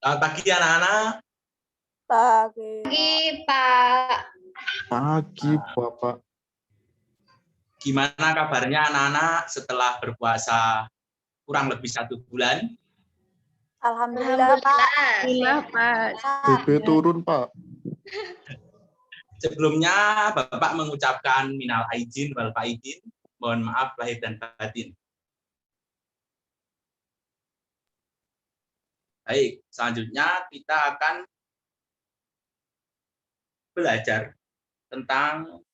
Selamat pagi anak-anak. Pagi. Pagi, Pak. Pagi, Bapak. Gimana kabarnya anak-anak setelah berpuasa kurang lebih 1 bulan? Alhamdulillah, Pak. Alhamdulillah, Pak. BB turun, Pak. Sebelumnya Bapak mengucapkan minal aidin wal faidin, mohon maaf lahir dan batin. Baik, selanjutnya kita akan belajar tentang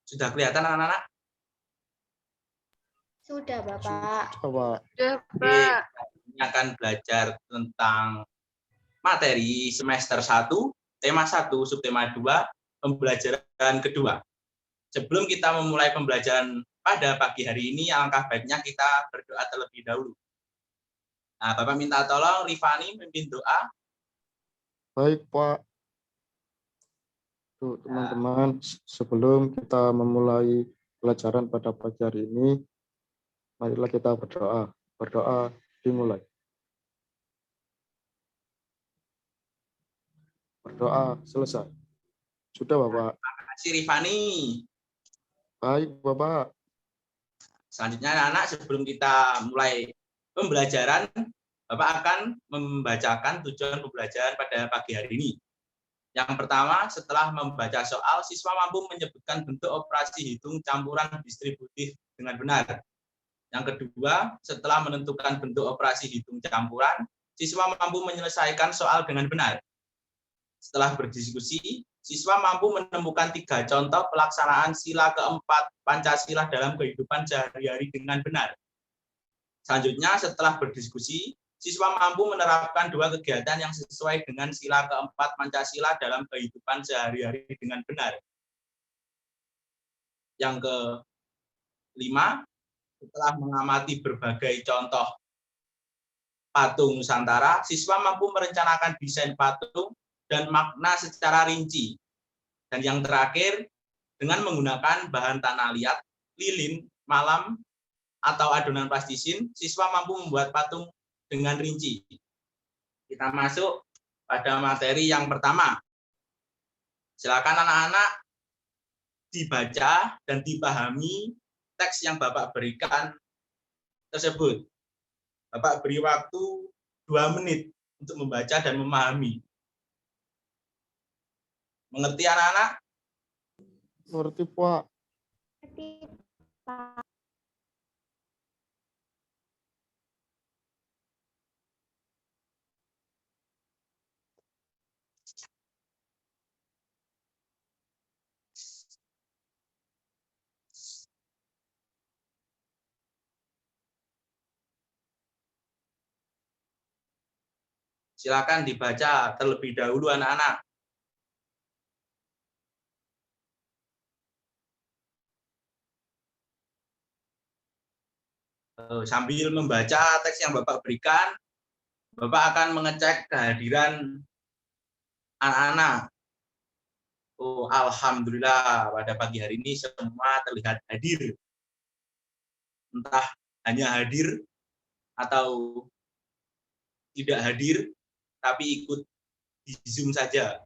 sudah kelihatan anak-anak? Sudah, Bapak. Coba. Sudah, Oke, ini akan belajar tentang materi semester 1, tema 1, subtema 2, pembelajaran kedua. Sebelum kita memulai pembelajaran pada pagi hari ini, alangkah baiknya kita berdoa terlebih dahulu. Nah, Bapak minta tolong Rifani memimpin doa. Baik, Pak. Tuh, teman-teman, sebelum kita memulai pelajaran pada pagi hari ini, marilah kita berdoa. Berdoa dimulai. Berdoa selesai. Sudah, Bapak. Terima kasih Rifani. Baik, Bapak. Selanjutnya anak-anak, sebelum kita mulai pembelajaran, Bapak akan membacakan tujuan pembelajaran pada pagi hari ini. Yang pertama, setelah membaca soal, siswa mampu menyebutkan bentuk operasi hitung campuran distributif dengan benar. Yang kedua, setelah menentukan bentuk operasi hitung campuran, siswa mampu menyelesaikan soal dengan benar. Setelah berdiskusi, siswa mampu menemukan 3 contoh pelaksanaan sila keempat Pancasila dalam kehidupan sehari-hari dengan benar. Selanjutnya, setelah berdiskusi, siswa mampu menerapkan 2 kegiatan yang sesuai dengan sila keempat Pancasila dalam kehidupan sehari-hari dengan benar. Yang kelima, setelah mengamati berbagai contoh patung Nusantara, siswa mampu merencanakan desain patung dan makna secara rinci. Dan yang terakhir, dengan menggunakan bahan tanah liat, lilin, malam, atau adonan plastisin, siswa mampu membuat patung dengan rinci. Kita masuk pada materi yang pertama. Silakan anak-anak dibaca dan dipahami teks yang Bapak berikan tersebut. Bapak beri waktu 2 menit untuk membaca dan memahami. Mengerti anak-anak? Mengerti, Pak. Silakan dibaca terlebih dahulu anak-anak. Sambil membaca teks yang Bapak berikan, Bapak akan mengecek kehadiran anak-anak. Oh, alhamdulillah pada pagi hari ini semua terlihat hadir. Entah hanya hadir atau tidak hadir, tapi ikut di Zoom saja.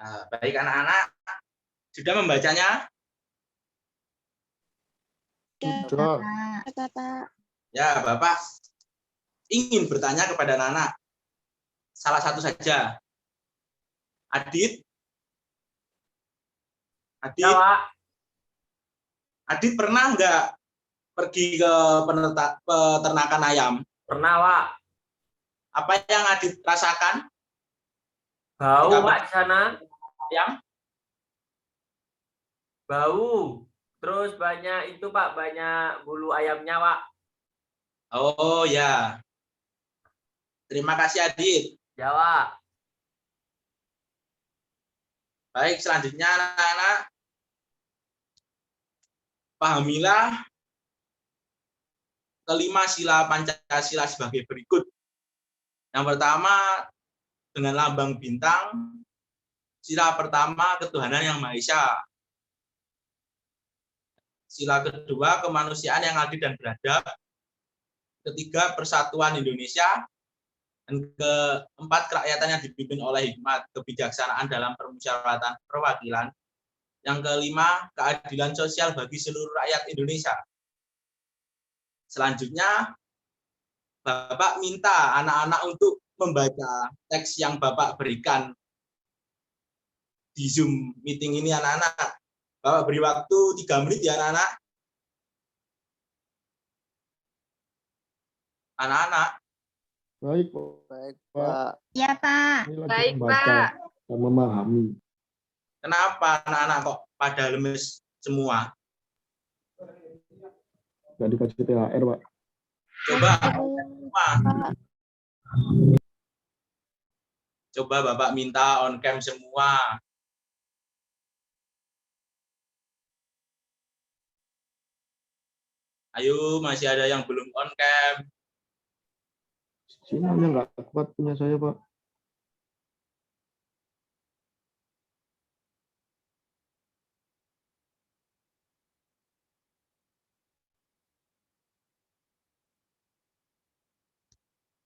Nah, baik anak-anak, sudah membacanya? Sudah. Bapak. Ya, Bapak ingin bertanya kepada anak-anak. Salah satu saja. Adit? Adit? Ya, Pak. Adit pernah nggak pergi ke peternakan ayam? Pernah, Pak. Apa yang Adit rasakan? Bau, Ketika Pak, di sana. ayam? Bau. Terus banyak itu, Pak, banyak bulu ayamnya, Pak. Oh ya. Terima kasih Adit. Ya, Pak. Baik, selanjutnya anak-anak, pahamilah kelima sila Pancasila sebagai berikut. Yang pertama, dengan lambang bintang, sila pertama, ketuhanan yang Maha Esa. Sila kedua, kemanusiaan yang adil dan beradab. Ketiga, persatuan Indonesia. Dan keempat, kerakyatan yang dipimpin oleh hikmat, kebijaksanaan dalam permusyawaratan perwakilan. Yang kelima, keadilan sosial bagi seluruh rakyat Indonesia. Selanjutnya, Bapak minta anak-anak untuk membaca teks yang Bapak berikan di Zoom meeting ini, anak-anak. Bapak beri waktu 3 menit ya, anak-anak. Anak-anak. Baik, Pak. Baik, Pak. Ya, Pak. Ini lagi Baik, membaca Pak. dan memahami. Kenapa anak-anak kok pada lemes semua? Nggak dikasih THR, Pak. Coba semua. Coba Bapak minta on cam semua. Ayo, masih ada yang belum on cam. Sinyalnya nggak kuat punya saya, Pak.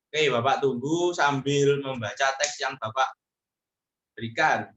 Oke, Bapak tunggu sambil membaca teks yang Bapak berikan.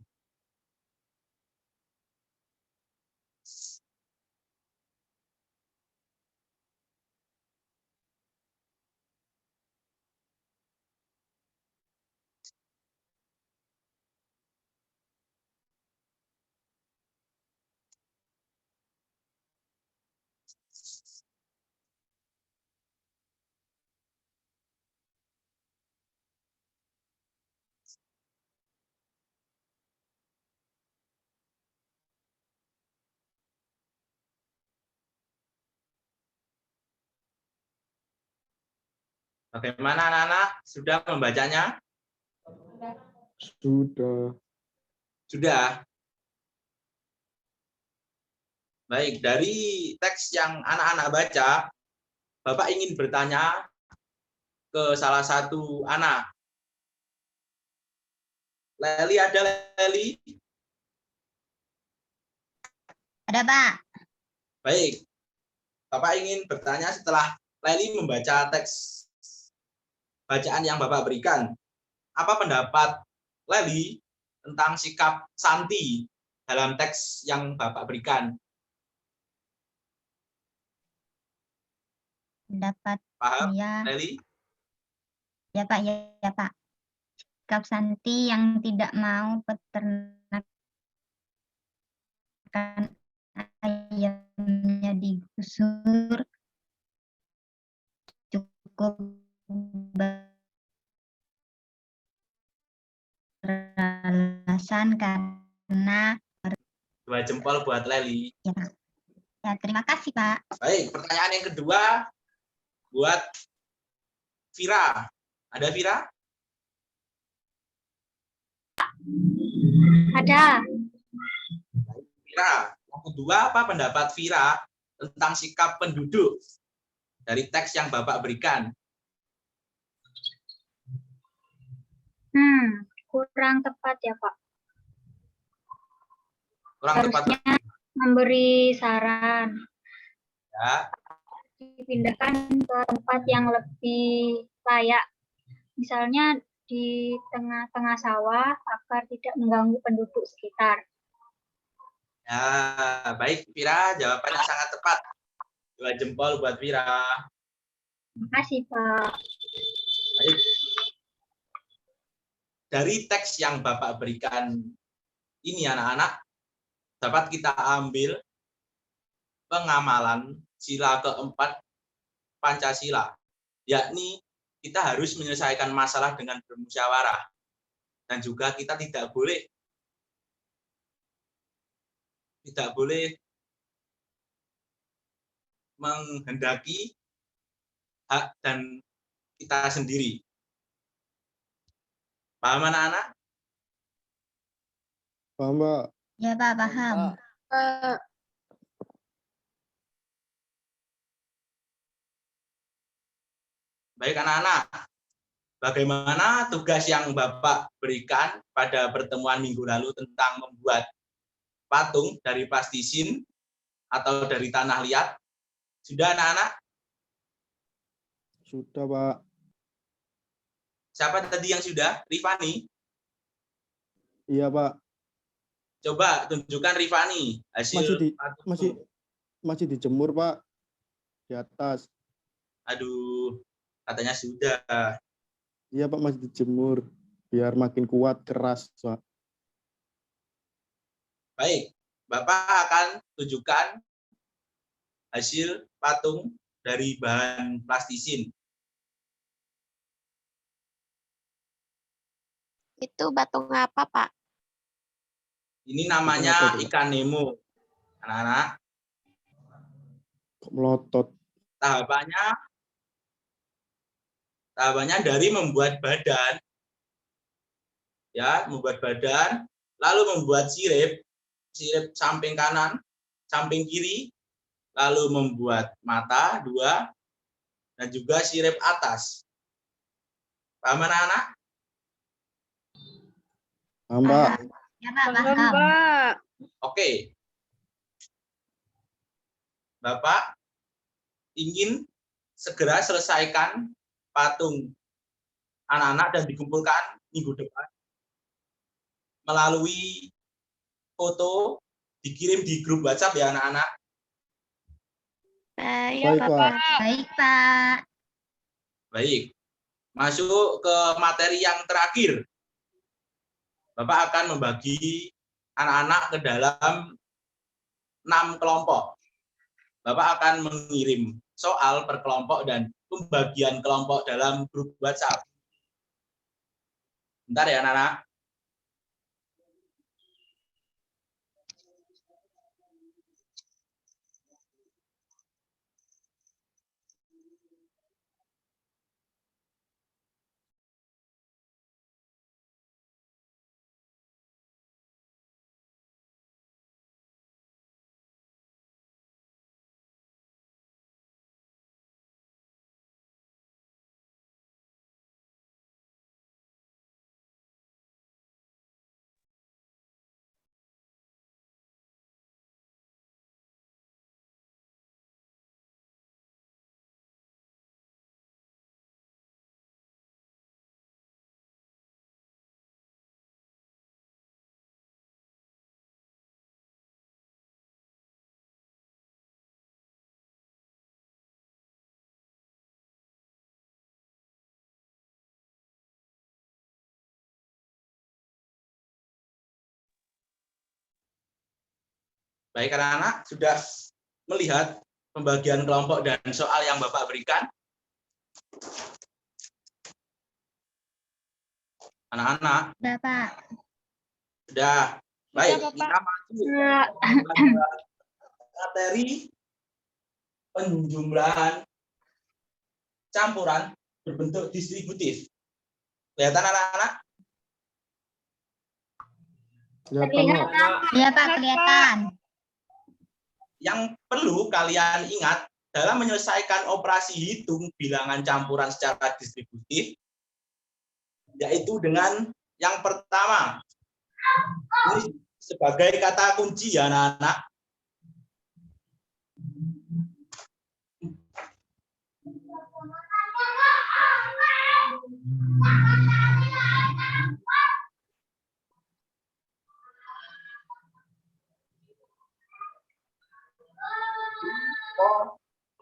Bagaimana anak-anak? Sudah membacanya? Sudah. Sudah. Baik, dari teks yang anak-anak baca, Bapak ingin bertanya ke salah satu anak. Leli, ada Leli? Ada, Pak. Baik. Bapak ingin bertanya setelah Leli membaca teks bacaan yang Bapak berikan. Apa pendapat Leli tentang sikap Santi dalam teks yang Bapak berikan? Pendapat Paham, saya, Leli? ya, Pak, ya, Pak. Sikap Santi yang tidak mau peternakan ayamnya digusur cukup beralasan karena 2 jempol buat Leli. ya, terima kasih, Pak. Baik, pertanyaan yang kedua buat Vira. Ada Vira? Ada. Vira, yang kedua apa pendapat Vira tentang sikap penduduk dari teks yang Bapak berikan? Kurang tepat ya, Pak. Kurang tepat. Harusnya memberi saran. Ya. Dipindahkan ke tempat yang lebih layak. Misalnya di tengah-tengah sawah agar tidak mengganggu penduduk sekitar. Ya, baik Vira, jawabannya sangat tepat. 2 jempol buat Vira. Terima kasih, Pak. Baik. Dari teks yang Bapak berikan ini anak-anak, dapat kita ambil pengamalan sila keempat Pancasila, yakni kita harus menyelesaikan masalah dengan bermusyawarah. Dan juga kita tidak boleh menghendaki hak dan kita sendiri. Paham anak-anak? Paham, Pak. Ya Pak, paham. Pak. Baik anak-anak, bagaimana tugas yang Bapak berikan pada pertemuan minggu lalu tentang membuat patung dari plastisin atau dari tanah liat? Sudah anak-anak? Sudah, Pak. Siapa tadi yang sudah? Rifani? Iya, Pak. Coba tunjukkan Rifani hasil patung. Masih dijemur, Pak. Di atas. Aduh, katanya sudah. Iya, Pak, masih dijemur. Biar makin kuat, keras, Pak. Baik, Bapak akan tunjukkan hasil patung dari bahan plastisin. Itu batung apa, Pak? Ini namanya ikan Nemo. Anak-anak, Kok melotot. tahapannya dari membuat badan, ya, membuat badan, lalu membuat sirip samping kanan, samping kiri, lalu membuat mata 2, dan juga sirip atas. Paham anak-anak? Paham, Pak. Ya Pak, paham. Oke. Bapak ingin segera selesaikan patung anak-anak dan dikumpulkan minggu depan melalui foto, dikirim di grup WhatsApp ya anak-anak. Iya, Baik, Pak. Bapak. Baik Pak. Baik. Masuk ke materi yang terakhir. Bapak akan membagi anak-anak ke dalam 6 kelompok. Bapak akan mengirim soal per kelompok dan pembagian kelompok dalam grup WhatsApp. Bentar ya anak-anak. Baik anak-anak, sudah melihat pembagian kelompok dan soal yang Bapak berikan? Anak-anak, Sudah Pak. sudah. Baik, Bapak. kita masuk ke materi penjumlahan campuran berbentuk distributif. Kelihatan anak-anak? Kelihatan, Pak. Iya Pak, kelihatan. Yang perlu kalian ingat dalam menyelesaikan operasi hitung bilangan campuran secara distributif, yaitu dengan yang pertama, ini sebagai kata kunci ya anak-anak.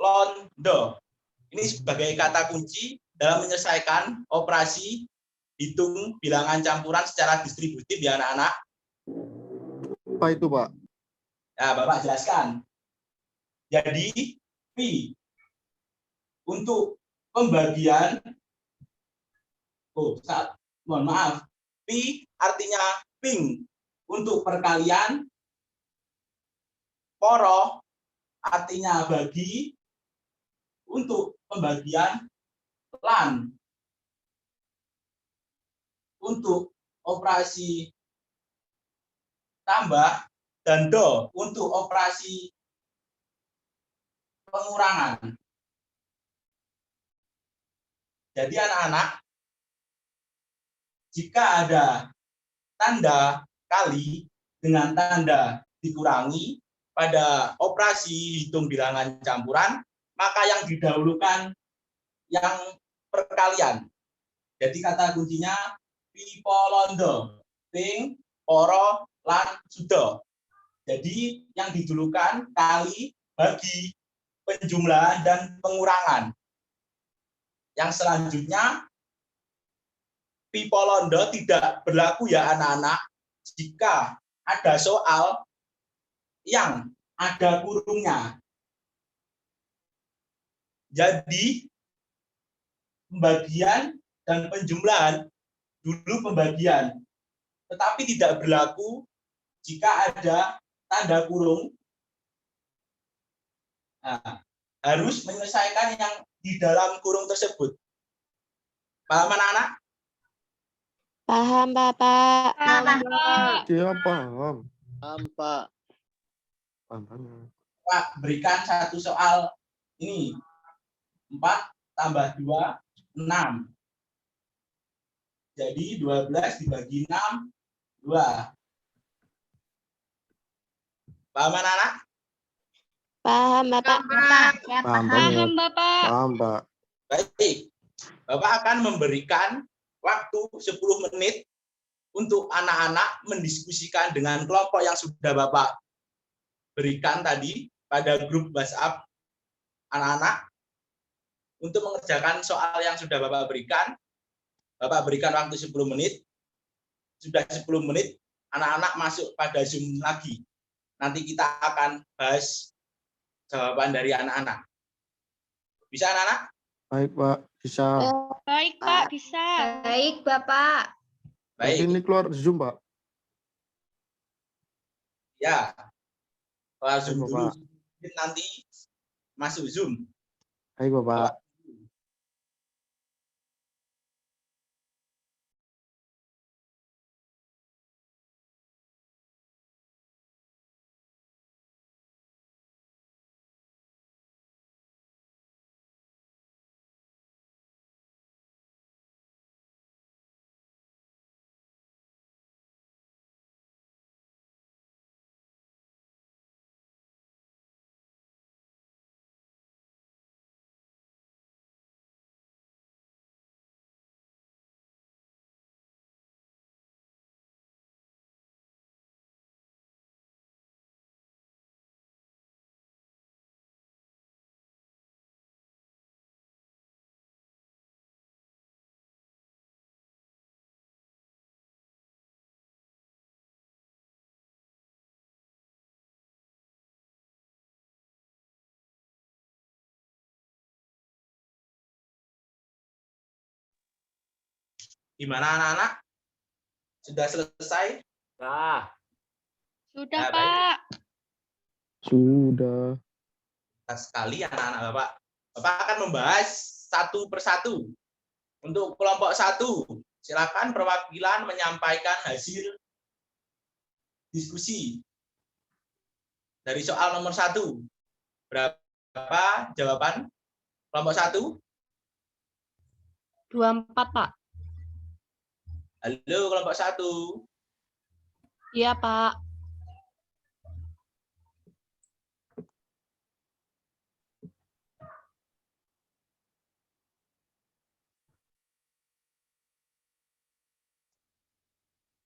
Londo. Ini sebagai kata kunci dalam menyelesaikan operasi hitung bilangan campuran secara distributif ya anak-anak. Apa itu, Pak? Ya, Bapak jelaskan. Jadi, Pi untuk pembagian, mohon maaf, Pi artinya ping untuk perkalian, poro artinya bagi, untuk pembagian, lan untuk operasi tambah dan do untuk operasi pengurangan. Jadi anak-anak, jika ada tanda kali dengan tanda dikurangi pada operasi hitung bilangan campuran, maka yang didahulukan yang perkalian. Jadi kata kuncinya pipolondo, ping, poro, lan, sudo. Jadi yang didahulukan kali, bagi, penjumlahan, dan pengurangan. Yang selanjutnya, pipolondo tidak berlaku ya anak-anak jika ada soal yang ada kurungnya. Jadi pembagian dan penjumlahan dulu pembagian, tetapi tidak berlaku jika ada tanda kurung. Nah, harus menyelesaikan yang di dalam kurung tersebut. Paham anak-anak? Paham, Bapak. Dia paham. Paham, Pak. Paham banget. Pak, berikan satu soal ini. 4 tambah 2, 6. Jadi 12 dibagi 6, 2. Paham anak-anak? Paham, Bapak. Ya, Paham paham. banget. Bapak. Paham, Pak. Baik. Bapak akan memberikan waktu 10 menit untuk anak-anak mendiskusikan dengan kelompok yang sudah Bapak berikan tadi pada grup WhatsApp anak-anak untuk mengerjakan soal yang sudah Bapak berikan. Bapak berikan waktu 10 menit. Sudah 10 menit, anak-anak masuk pada Zoom lagi. Nanti kita akan bahas jawaban dari anak-anak. Bisa anak-anak? Baik, Pak. Bisa. Baik, Pak, bisa. Baik, Bapak. Baik. Ini keluar Zoom, Pak. Ya. Keluar Zoom Baik, dulu. Bapak. Nanti masuk Zoom. Baik, Bapak. Gimana anak-anak? Sudah selesai? Nah, Sudah, Ya, baik. Pak. Sudah. Sekali anak-anak Bapak. Bapak akan membahas satu persatu. Untuk kelompok 1, silakan perwakilan menyampaikan hasil diskusi dari soal nomor 1. Berapa jawaban kelompok 1? 24, Pak. Halo kelompok 1. Iya, Pak.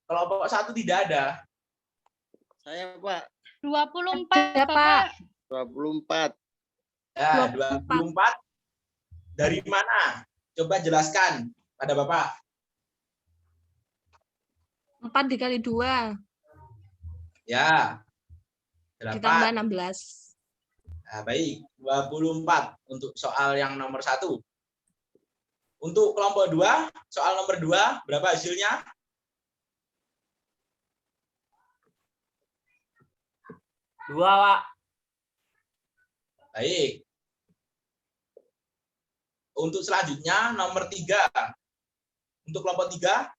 Kelompok 1 tidak ada. Saya, Pak. 24, Ada, Pak. 24. Ya, 24. Dari mana? Coba jelaskan pada Bapak. 4 dikali 2, Ya. ditambah 8. 16. Nah, baik, 24 untuk soal yang nomor 1. Untuk kelompok 2, soal nomor 2, berapa hasilnya? 2, Pak. Baik. Untuk selanjutnya, nomor 3. Untuk kelompok 3,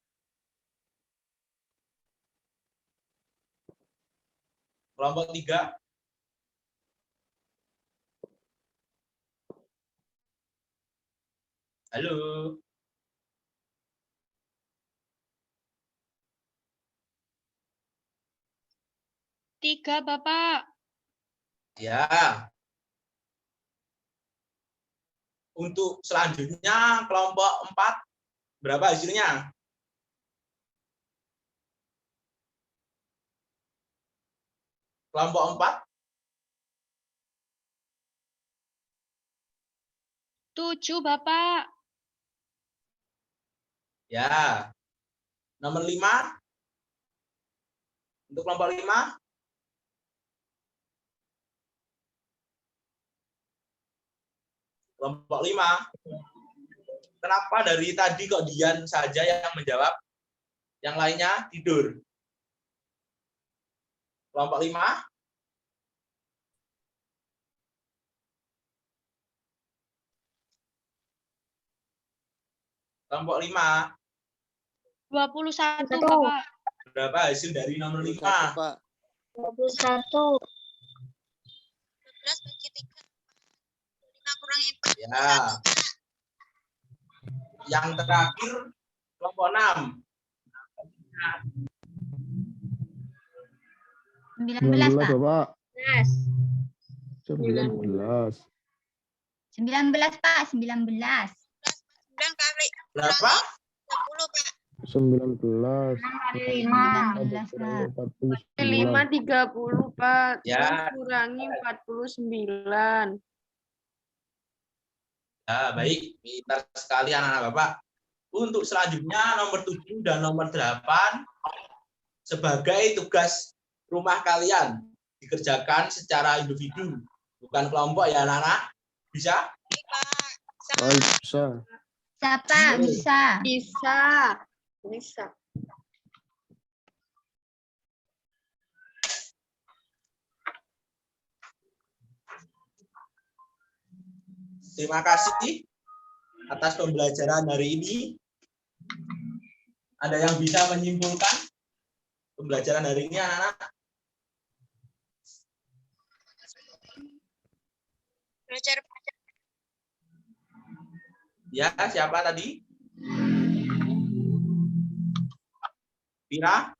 Kelompok 3. Halo. Tiga, Bapak. Ya. Untuk selanjutnya kelompok 4 berapa hasilnya? Kelompok 4 7, Bapak. ya. Nomor 5 untuk kelompok 5 kelompok 5. Kenapa dari tadi kok Dian saja yang menjawab? Yang lainnya tidur. Kelompok 5. Kelompok 5. 21, Satu. Bapak. Berapa hasil dari nomor 5? 21, Pak. 21. Ya. Yang terakhir kelompok 6. 19, Pak. Bapak. 19. 19. 19, Pak. 19. Berapa? 19. 19, Pak. 5, 49. 30, Pak. Ya. Kurangi 49. Ya, baik. Pintar sekali anak-anak Bapak. Untuk selanjutnya nomor 7 dan nomor 8 sebagai tugas rumah kalian dikerjakan secara individu, bukan kelompok ya anak-anak. Bisa? Baik, bisa. Bisa, Pak. Bisa. Bisa. Bisa. Terima kasih atas pembelajaran hari ini. Ada yang bisa menyimpulkan pembelajaran hari ini anak-anak? Ya, siapa tadi? Vira?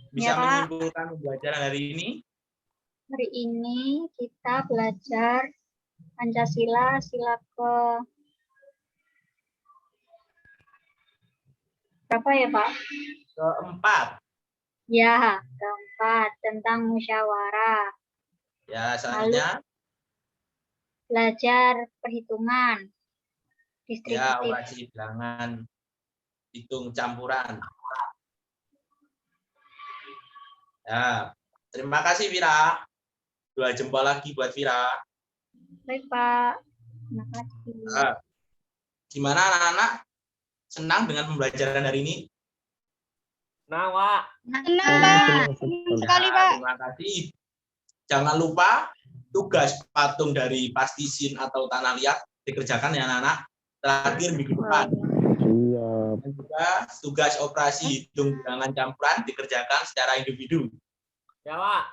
Bisa Ya, Pak. menyimpulkan pembelajaran hari ini? Hari ini kita belajar Pancasila sila ke berapa ya, Pak? Keempat. Ya, keempat tentang musyawarah. Ya, selanjutnya. Belajar perhitungan. Ya, Distributif. operasi bilangan, hitung campuran. Ya, terima kasih Vira. 2 jempol lagi buat Vira. Baik, Pak. Terima kasih. Nah, gimana anak-anak? Senang dengan pembelajaran hari ini? Nah, Wak. Senang, Pak. Sekali, Ya, Pak. terima kasih. Jangan lupa tugas patung dari plastisin atau tanah liat dikerjakan ya anak-anak. Terakhir minggu depan. Siap. Dan juga tugas operasi hitung bilangan campuran dikerjakan secara individu. Ya, Wak.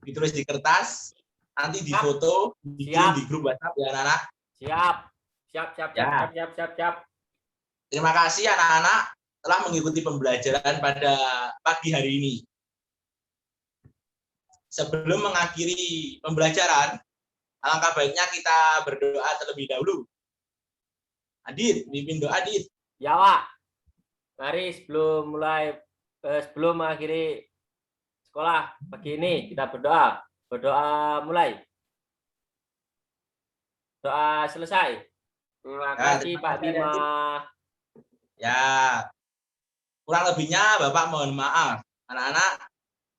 Ditulis di kertas, nanti difoto, dikirim di grup WhatsApp ya anak-anak. Siap. Siap, siap, siap, Ya. siap, siap, siap. Terima kasih anak-anak telah mengikuti pembelajaran pada pagi hari ini. Sebelum mengakhiri pembelajaran, alangkah baiknya kita berdoa terlebih dahulu. Adit, pimpin doa Adit. Ya, Wak. Mari sebelum mengakhiri sekolah pagi ini kita berdoa. Berdoa mulai. Doa selesai. Terima kasih terima Pak kasih, Bima. Ya, kurang lebihnya Bapak mohon maaf. Anak-anak,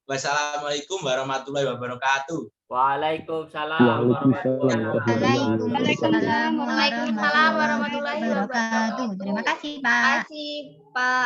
wassalamualaikum warahmatullahi wabarakatuh. Waalaikumsalam Waalaikumsalam warahmatullahi warahmatullahi wabarakatuh. Terima kasih, Pak. Terima kasih, Pak.